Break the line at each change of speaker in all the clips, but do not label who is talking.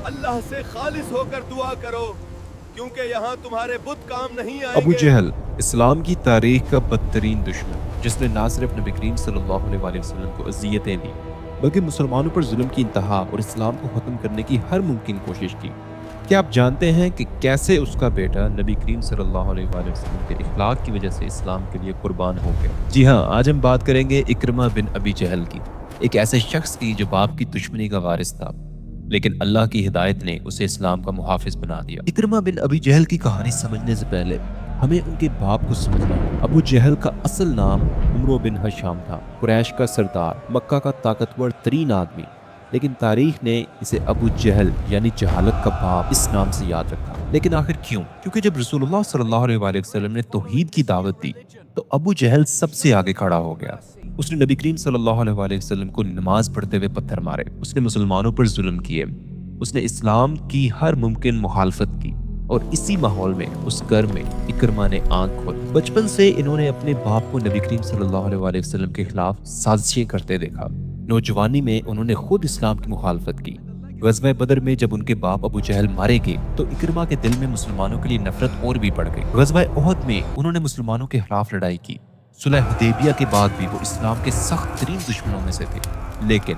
अल्लाह से खालिस होकर दुआ करो क्योंकि यहाँ तुम्हारे बुत काम नहीं
अबू
आएंगे।
जहल इस्लाम की तारीख का बदतरीन दुश्मन, जिसने ना सिर्फ नबी करीम सल्लल्लाहु अलैहि वसल्लम को अज़ियतें दी बल्कि मुसलमानों पर जुल्म की इंतहा और इस्लाम को ख़त्म करने की हर मुमकिन कोशिश की। क्या आप जानते हैं कि कैसे उसका बेटा नबी करीम सल्लल्लाहु अलैहि वसल्लम के इखलाक की वजह से इस्लाम के लिए कुर्बान हो गया? जी हाँ, आज हम बात करेंगे इकरमा बिन अबी जहल की, एक ऐसे शख्स की जो बाप की दुश्मनी का वारिस था, लेकिन अल्लाह की हिदायत ने उसे इस्लाम का मुहाफिज बना दिया। इकरमा बिन अबी जहल की कहानी समझने से पहले हमें उनके बाप को समझना होगा। अबू जहल का असल नाम उमरो बिन हशाम था, कुरैश का सरदार, मक्का का ताकतवर तरीन आदमी, लेकिन तारीख ने इसे अबू जहल यानी जहालत का बाप इस नाम से याद रखा। लेकिन आखिर क्यों? क्योंकि जब रसूलुल्लाह सल्लल्लाहु अलैहि वसल्लम ने तौहीद की दावत दी तो अबू जहल सबसे आगे खड़ा हो गया। उसने नबी करीम सल्लल्लाहु अलैहि वसल्लम को नमाज पढ़ते हुए पत्थर मारे, उसने मुसलमानों पर जुल्म किए, उसने इस्लाम की हर मुमकिन मुखालफत की, और इसी माहौल में उस घर में इकरमा ने आंख खोली। बचपन से इन्होंने अपने बाप को नबी करीम सल्लल्लाहु अलैहि वसल्लम के खिलाफ साजिशें करते देखा। नौजवानी में उन्होंने खुद इस्लाम की मुखालफत की। गज़वा बदर में जब उनके बाप अबू जहल मारे गए तो इकरमा के दिल में मुसलमानों के लिए नफरत और भी बढ़ गई। गज़वा ओहद में उन्होंने मुसलमानों के खिलाफ लड़ाई की। सुलह हुदैबिया के बाद भी वो इस्लाम के सख्त तरीन दुश्मनों में से थे। लेकिन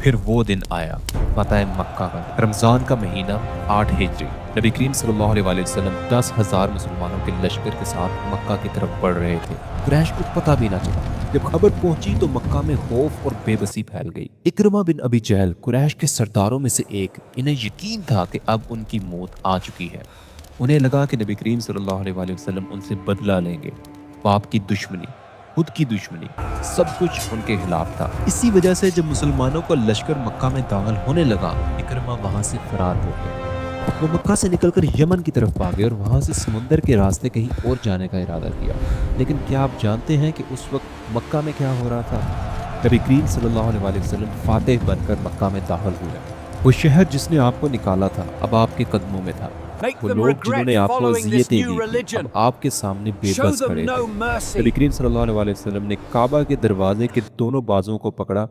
फिर वो दिन आया, फतह मक्का का, रमजान का महीना 8 हिजरी। नबी करीम सल्लल्लाहु अलैहि वसल्लम 10,000 मुसलमानों के लश्कर के साथ मक्का की तरफ बढ़ रहे थे। कुरैश को पता भी ना चला। जब खबर पहुंची तो मक्का में खौफ और बेबसी फैल गई। इकरमा बिन अबी जहल कुरैश के सरदारों में से एक, इन्हें यकीन था कि अब उनकी मौत आ चुकी है। उन्हें लगा कि नबी करीम सल्लल्लाहु अलैहि वसल्लम उनसे बदला लेंगे। बाप की दुश्मनी, खुद की दुश्मनी, सब कुछ उनके खिलाफ था। इसी वजह से जब मुसलमानों का लश्कर मक्का में दाखिल होने लगा, इकरमा वहां से फरार हो गया। वो मक्का से निकलकर यमन की तरफ भागे और वहां से समुंदर के रास्ते कहीं और जाने का इरादा किया। लेकिन क्या आप जानते हैं कि उस वक्त मक्का में क्या हो रहा था? नबी करीम सल्लल्लाहु अलैहि वसल्लम फातिह बनकर मक्का में दाखिल हुए। वो शहर जिसने आपको निकाला था अब आपके कदमों में था। वो लोग जिन्होंने आपको अज़ियतें दी थी अब आपके सामने बेबस खड़े थे। नबी करीम सल्लल्लाहु अलैहि वसल्लम ने काबा के दरवाजे के दोनों बाजुओं को पकड़ा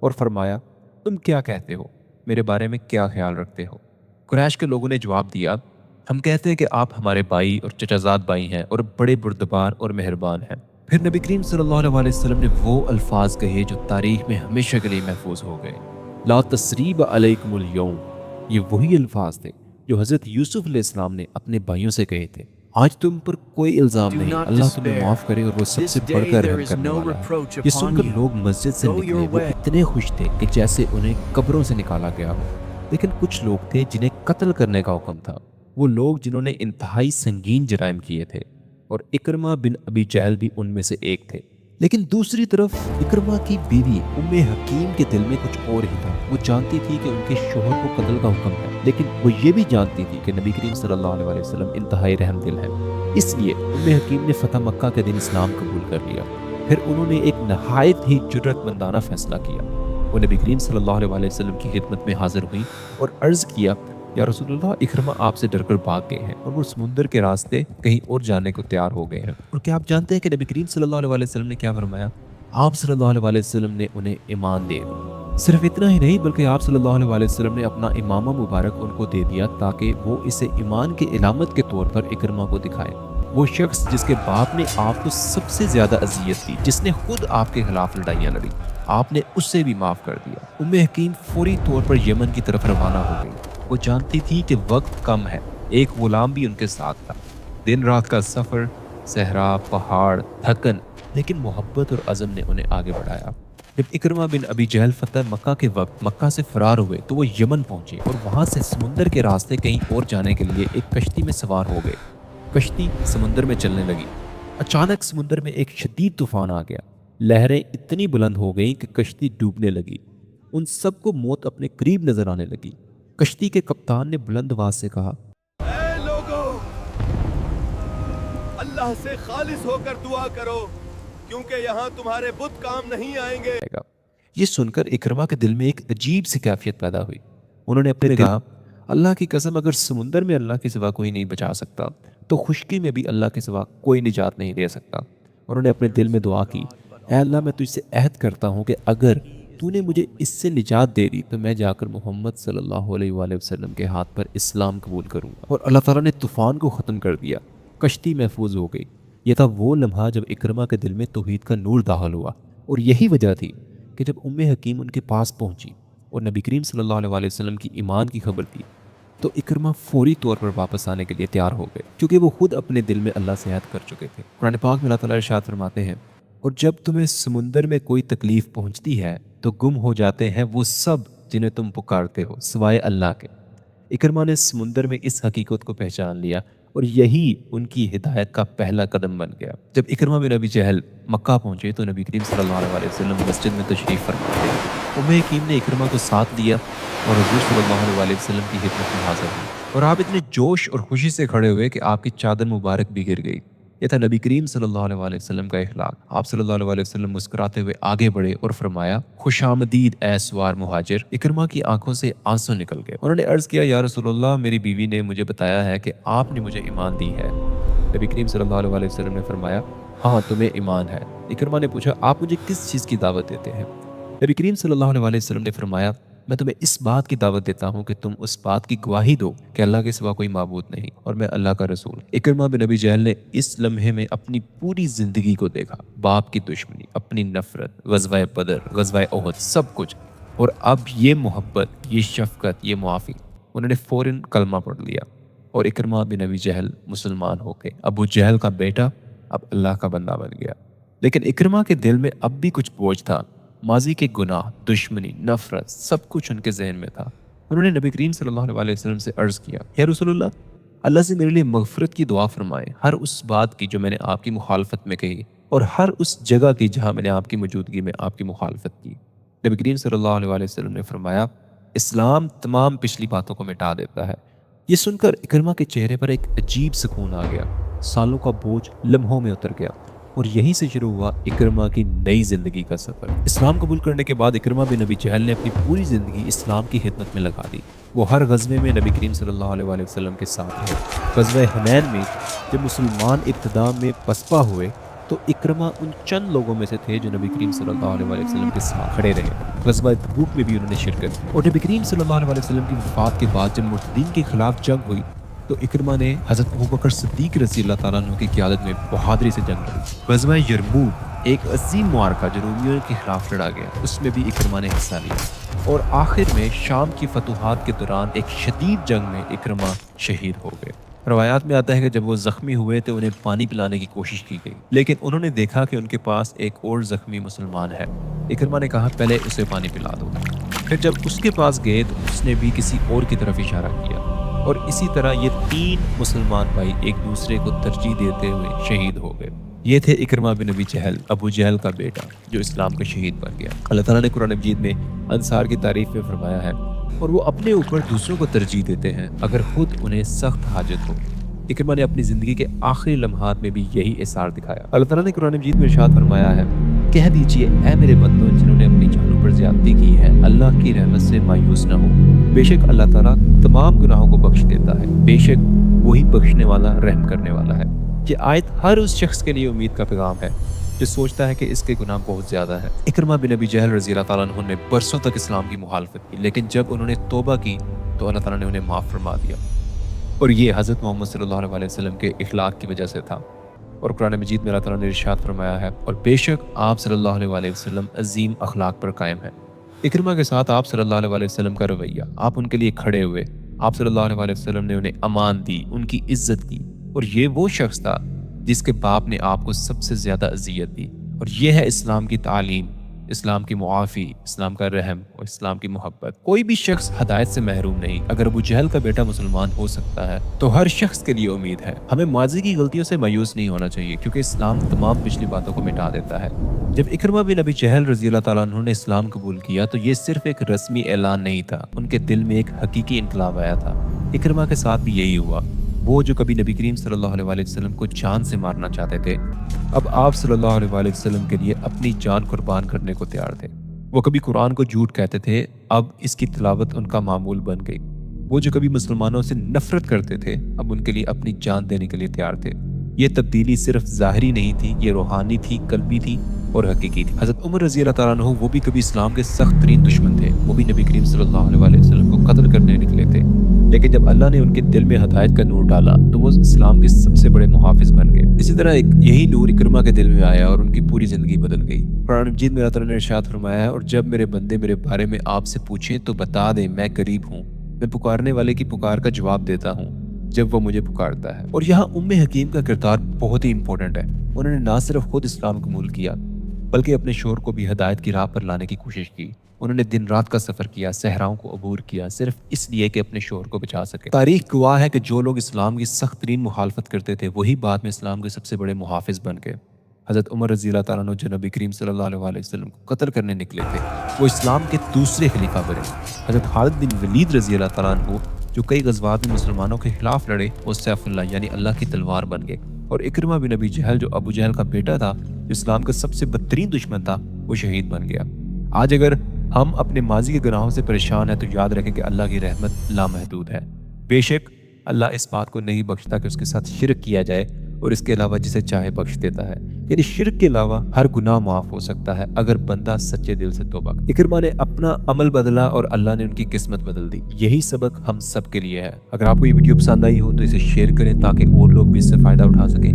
और फरमाया, तुम क्या कहते हो, मेरे बारे में क्या ख्याल रखते हो? कुरैश के लोगों ने जवाब दिया, हम कहते हैं कि आप हमारे भाई और चचाजाद भाई हैं और बड़े बुर्दबार और मेहरबान हैं। फिर नबी करीम सल्लल्लाहु अलैहि वसल्लम ने वो अल्फाज कहे जो तारीख में हमेशा के लिए महफूज हो गए, ला तस्रीब अलैकुमुल यौम। ये वही अल्फाज थे जो हज़रत यूसुफ अलैहिस्सलाम ने अपने भाइयों से कहे थे, आज तुम पर कोई इल्ज़ाम नहीं, अल्लाह तुम्हें माफ़ करे और वो सबसे बढ़कर रहम करने वाला है। ये सुनकर लोग मस्जिद से निकले। वो इतने खुश थे कि जैसे उन्हें कब्रों से निकाला गया हो। लेकिन कुछ लोग थे जिन्हें कत्ल करने का हुक्म था, वो लोग जिन्होंने इंतहाई संगीन जराइम किए थे, और इकरमा बिन अबी जहल भी उनमें से एक थे। लेकिन दूसरी तरफ इकरमा की बीवी उम्मे हकीम के दिल में कुछ और ही था। वो जानती थी कि उनके शोहर को कत्ल का हुक्म है, लेकिन वो ये भी जानती थी कि नबी करीम सल्लल्लाहु अलैहि वसल्लम इंतहाई रहमदिल है। इसलिए उम्मे हकीम ने फतह मक्का के दिन इस्लाम कबूल कर लिया। फिर उन्होंने एक नहायत ही जुर्रतमंदाना फैसला किया। वो नबी करीम सल्लल्लाहु अलैहि वसल्लम की खिदमत में हाजिर हुई और अर्ज़ किया, या रसूलुल्लाह, इकरमा आपसे डरकर भाग गए हैं और वो समुंदर के रास्ते कहीं और जाने को तैयार हो गए हैं। और क्या आप जानते हैं कि नबी करीम सल्लल्लाहु अलैहि वसल्लम ने क्या फरमाया? आप सल्लल्लाहु अलैहि वसल्लम ने उन्हें ईमान दे दिया। सिर्फ इतना ही नहीं बल्कि आप सल्लल्लाहु अलैहि वसल्लम ने अपना इमामा मुबारक उनको दे दिया ताकि वो इसे ईमान की इलामत के तौर पर इकरमा को दिखाए। वो शख्स जिसके बाप ने आपको सबसे ज्यादा अजियत दी, जिसने खुद आपके खिलाफ लड़ाइयाँ लड़ी, आपने उससे भी माफ कर दिया। उम्मे हकीम फौरी तौर पर यमन की तरफ रवाना हो गई। वो जानती थी कि वक्त कम है। एक गुलाम भी उनके साथ था। दिन रात का सफर, सहरा, पहाड़, थकन, लेकिन मोहब्बत और अज़म ने उन्हें आगे बढ़ाया। जब इकरमा बिन अबी जहल फतह मक्का के वक्त मक्का से फरार हुए तो वो यमन पहुंचे और वहां से समुंदर के रास्ते कहीं और जाने के लिए एक कश्ती में सवार हो गए। कश्ती समुंदर में चलने लगी। अचानक समुंदर में एक शदीद तूफान आ गया। लहरें इतनी बुलंद हो गईं कि कश्ती डूबने लगी। उन सबको मौत अपने करीब नजर आने लगी। कश्ती के कप्तान ने बुलंद आवाज से कहा,
ऐ लोगों, अल्लाह से खालिस होकर दुआ करो क्योंकि यहाँ तुम्हारे बुत काम नहीं आएंगे।
ये सुनकर इकरमा के दिल में एक अजीब सी कैफियत पैदा हुई। उन्होंने अपने कहा, अल्लाह की कसम, अगर समुंदर में अल्लाह के सिवा कोई नहीं बचा सकता तो खुश्की में भी अल्लाह के सिवा कोई निजात नहीं दे सकता। उन्होंने अपने दिल में दुआ की, ऐ अल्लाह, मैं तुझसे अहद करता हूँ कि अगर تو نے مجھے اس سے نجات دے دی تو میں جا کر محمد صلی اللہ علیہ وآلہ وسلم کے ہاتھ پر اسلام قبول کروں گا۔ اور اللہ تعالیٰ نے طوفان کو ختم کر دیا، کشتی محفوظ ہو گئی۔ یہ تھا وہ لمحہ جب اکرمہ کے دل میں توحید کا نور داخل ہوا، اور یہی وجہ تھی کہ جب حکیم ان کے پاس پہنچی اور نبی کریم صلی اللہ علیہ وآلہ وسلم کی ایمان کی خبر دی تو اکرمہ فوری طور پر واپس آنے کے لیے تیار ہو گئے، کیونکہ وہ خود اپنے دل میں اللہ سے عہد کر چکے تھے۔ قرآن پاک میں اللہ تعالیٰ ارشاد فرماتے ہیں، اور جب تمہیں سمندر میں کوئی تکلیف پہنچتی ہے تو گم ہو جاتے ہیں وہ سب جنہیں تم پکارتے ہو سوائے اللہ کے۔ اکرمہ نے سمندر میں اس حقیقت کو پہچان لیا، اور یہی ان کی ہدایت کا پہلا قدم بن گیا۔ جب اکرمہ بن ابی جہل مکہ پہنچے تو نبی کریم صلی اللہ علیہ وسلم مسجد میں تشریف فرما تھے۔ حکیم نے اکرمہ کو ساتھ لیا اور حضور صلی اللہ علیہ وسلم کی خدمت میں حاضر ہوئی، اور آپ اتنے جوش اور خوشی سے کھڑے ہوئے کہ آپ کی چادر مبارک بھی گر گئی۔ یہ تھا نبی کریم صلی اللہ علیہ وسلم کا اخلاق۔ آپ صلی اللہ علیہ وسلم مسکراتے ہوئے آگے بڑھے اور فرمایا، خوش آمدید اے سوار مہاجر۔ اکرمہ کی آنکھوں سے آنسو نکل گئے۔ انہوں نے عرض کیا، یا رسول اللہ، میری بیوی نے مجھے بتایا ہے کہ آپ نے مجھے ایمان دی ہے۔ نبی کریم صلی اللہ علیہ وسلم نے فرمایا، ہاں تمہیں ایمان ہے۔ اکرمہ نے پوچھا، آپ مجھے کس چیز کی دعوت دیتے ہیں؟ نبی کریم صلی اللہ علیہ وسلم نے فرمایا، میں تمہیں اس بات کی دعوت دیتا ہوں کہ تم اس بات کی گواہی دو کہ اللہ کے سوا کوئی معبود نہیں اور میں اللہ کا رسول۔ اکرمہ بن ابی جہل نے اس لمحے میں اپنی پوری زندگی کو دیکھا، باپ کی دشمنی، اپنی نفرت، غزوہ بدر، غزوہ احد، سب کچھ، اور اب یہ محبت، یہ شفقت، یہ معافی۔ انہوں نے فوراً کلمہ پڑھ لیا، اور اکرمہ بن ابی جہل مسلمان ہو گئے۔ ابو جہل کا بیٹا اب اللہ کا بندہ بن گیا۔ لیکن اکرمہ کے دل میں اب بھی کچھ بوجھ تھا، ماضی کے گناہ، دشمنی، نفرت، سب کچھ ان کے ذہن میں تھا۔ انہوں نے نبی کریم صلی اللہ علیہ وسلم سے عرض کیا، یا رسول اللہ سے میرے لیے مغفرت کی دعا فرمائے، ہر اس بات کی جو میں نے آپ کی مخالفت میں کہی، اور ہر اس جگہ کی جہاں میں نے آپ کی موجودگی میں آپ کی مخالفت کی۔ نبی کریم صلی اللہ علیہ وسلم نے فرمایا، اسلام تمام پچھلی باتوں کو مٹا دیتا ہے۔ یہ سن کر اکرمہ کے چہرے پر ایک عجیب سکون آ گیا، سالوں کا بوجھ لمحوں میں اتر گیا، اور یہیں سے شروع ہوا اکرمہ کی نئی زندگی کا سفر۔ اسلام قبول کرنے کے بعد اکرمہ بن ابی جہل نے اپنی پوری زندگی اسلام کی خدمت میں لگا دی۔ وہ ہر غزوے میں نبی کریم صلی اللہ علیہ وسلم کے ساتھ رہے۔ غزوہ حنین میں جب مسلمان ابتدا میں پسپا ہوئے تو اکرمہ ان چند لوگوں میں سے تھے جو نبی کریم صلی اللہ علیہ وسلم کے ساتھ کھڑے رہے۔ غزوہ تبوک میں بھی انہوں نے شرکت کی، اور نبی کریم صلی اللہ علیہ وسلم کی وفات کے بعد جب مرتدین کے خلاف جنگ ہوئی تو اکرمہ نے حضرت ابوبکر صدیق رضی اللہ تعالیٰ عنہ کی قیادت میں بہادری سے جنگ لڑی۔ غزوہ یرموک ایک عظیم معرکہ جو رومیوں کے خلاف لڑا گیا، اس میں بھی اکرمہ نے حصہ لیا، اور آخر میں شام کی فتوحات کے دوران ایک شدید جنگ میں اکرمہ شہید ہو گئے۔ روایات میں آتا ہے کہ جب وہ زخمی ہوئے تو انہیں پانی پلانے کی کوشش کی گئی، لیکن انہوں نے دیکھا کہ ان کے پاس ایک اور زخمی مسلمان ہے۔ اکرمہ نے کہا، پہلے اسے پانی پلا دو۔ پھر جب اس کے پاس گئے تو اس نے بھی کسی اور کی طرف اشارہ کیا، اور اسی طرح یہ تین مسلمان بھائی ایک دوسرے کو ترجیح دیتے ہوئے شہید ہو گئے۔ یہ تھے اکرمہ بن ابی جہل، ابو جہل کا بیٹا، جو اسلام کا شہید بن گیا۔ اللہ تعالیٰ نے قرآن مجید میں انصار کی تعریف میں فرمایا ہے، اور وہ اپنے اوپر دوسروں کو ترجیح دیتے ہیں اگر خود انہیں سخت حاجت ہو۔ اکرمہ نے اپنی زندگی کے آخری لمحات میں بھی یہی اثار دکھایا۔ اللہ تعالیٰ نے قرآن مجید میں ارشاد فرمایا ہے، کہہ دیجئے اے میرے بندوں جنہوں نے اپنی جانوں پر زیادتی کی ہے، اللہ کی رحمت سے مایوس نہ ہو، بے شک اللہ تعالیٰ تمام گناہوں کو بخش دیتا ہے، بے شک وہی بخشنے والا، رحم کرنے والا ہے۔ یہ آیت ہر اس شخص کے لیے امید کا پیغام ہے جو سوچتا ہے کہ اس کے گناہ بہت زیادہ ہے۔ اکرمہ بن ابی جہل رضی اللہ تعالیٰ عنہ نے برسوں تک اسلام کی مخالفت کی، لیکن جب انہوں نے توبہ کی تو اللہ تعالیٰ نے انہیں معاف فرما دیا، اور یہ حضرت محمد صلی اللہ علیہ وسلم کے اخلاق کی وجہ سے تھا۔ اور قرآن مجید میں اللہ تعالیٰ نے ارشاد فرمایا ہے، اور بے شک آپ صلی اللہ علیہ وسلم عظیم اخلاق پر قائم ہیں۔ اکرمہ کے ساتھ آپ صلی اللہ علیہ وسلم کا رویہ، آپ ان کے لیے کھڑے ہوئے، آپ صلی اللہ علیہ وسلم نے انہیں امان دی، ان کی عزت کی، اور یہ وہ شخص تھا جس کے باپ نے آپ کو سب سے زیادہ اذیت دی، اور یہ ہے اسلام کی تعلیم، اسلام کی معافی، اسلام کا رحم اور اسلام کی محبت۔ کوئی بھی شخص ہدایت سے محروم نہیں۔ اگر ابو جہل کا بیٹا مسلمان ہو سکتا ہے تو ہر شخص کے لیے امید ہے۔ ہمیں ماضی کی غلطیوں سے مایوس نہیں ہونا چاہیے، کیونکہ اسلام تمام پچھلی باتوں کو مٹا دیتا ہے۔ جب اکرمہ بن ابی جہل رضی اللہ تعالیٰ عنہ نے اسلام قبول کیا تو یہ صرف ایک رسمی اعلان نہیں تھا، ان کے دل میں ایک حقیقی انقلاب آیا تھا۔ اکرمہ کے ساتھ بھی یہی ہوا۔ وہ جو کبھی نبی کریم صلی اللہ علیہ وسلم کو جان سے مارنا چاہتے تھے، اب آپ صلی اللہ علیہ وسلم کے لیے اپنی جان قربان کرنے کو تیار تھے۔ وہ کبھی قرآن کو جھوٹ کہتے تھے، اب اس کی تلاوت ان کا معمول بن گئی۔ وہ جو کبھی مسلمانوں سے نفرت کرتے تھے، اب ان کے لیے اپنی جان دینے کے لیے تیار تھے۔ یہ تبدیلی صرف ظاہری نہیں تھی، یہ روحانی تھی، قلبی تھی، और हकीकी थी। हज़रत उमर रज़ी अल्लाह ताला अन्हु वो भी कभी इस्लाम के सख्त तरीन दुश्मन थे। वो भी नबी करीम सल्लल्लाहु अलैहि वसल्लम को कत्ल करने निकले थे, लेकिन जब अल्लाह ने उनके दिल में हदायत का नूर डाला तो वो इस्लाम के सबसे बड़े मुहाफिज बन गए। इसी तरह यही नूर इकरमा के दिल में आया और उनकी पूरी ज़िंदगी बदल गई। कुरान मजीद में अल्लाह ताला ने इरशाद फरमाया है, और जब मेरे बंदे मेरे बारे में आपसे पूछें तो बता दें मैं करीब हूँ, मैं पुकारने वाले की पुकार का जवाब देता हूँ जब वो मुझे पुकारता है। और यहाँ उम्मे हकीम का किरदार बहुत ही इंपॉर्टेंट है। उन्होंने ना सिर्फ खुद इस्लाम कबूल किया बल्कि अपने शोहर को भी हदायत की राह पर लाने की कोशिश की। उन्होंने दिन रात का सफ़र किया, सहराओं को अबूर किया, सिर्फ इसलिए कि अपने शोहर को बचा सके। तारीख गवाह है कि जो लोग इस्लाम की सख्त तरीन मुखालफत करते थे वही बाद में इस्लाम के सबसे बड़े मुहाफिज बन गए। हज़रत उमर रज़ी अल्लाह ताला अन्हु जो नबी करीम सल्लल्लाहु अलैहि वसल्लम को कत्ल करने निकले थे, वो इस्लाम के दूसरे खलीफा बने। हज़रत खालिद बिन वलीद रज़ी अल्लाह ताला अन्हु जो कई गज़वात में मुसलमानों के खिलाफ लड़े, वो सैफुल्लाह यानी अल्लाह की तलवार बन गए। और इकरमा बिन अबी जहल जो अबू जहल का बेटा था, जो इस्लाम का सबसे बदतरीन दुश्मन था, वो शहीद बन गया। आज अगर हम अपने माजी के गुनाहों से परेशान हैं तो याद रखें कि अल्लाह की रहमत लामहदूद है। बेशक अल्लाह इस बात को नहीं बख्शता कि उसके साथ शिरक किया जाए, और इसके अलावा जिसे चाहे बख्श देता है। यानी शिरक के अलावा हर गुनाह माफ हो सकता है अगर बंदा सच्चे दिल से तौबा करे। इकरमा ने अपना अमल बदला और अल्लाह ने उनकी किस्मत बदल दी। यही सबक हम सब के लिए है। अगर आपको ये वीडियो पसंद आई हो तो इसे शेयर करें ताकि और लोग भी इससे फायदा उठा सकें।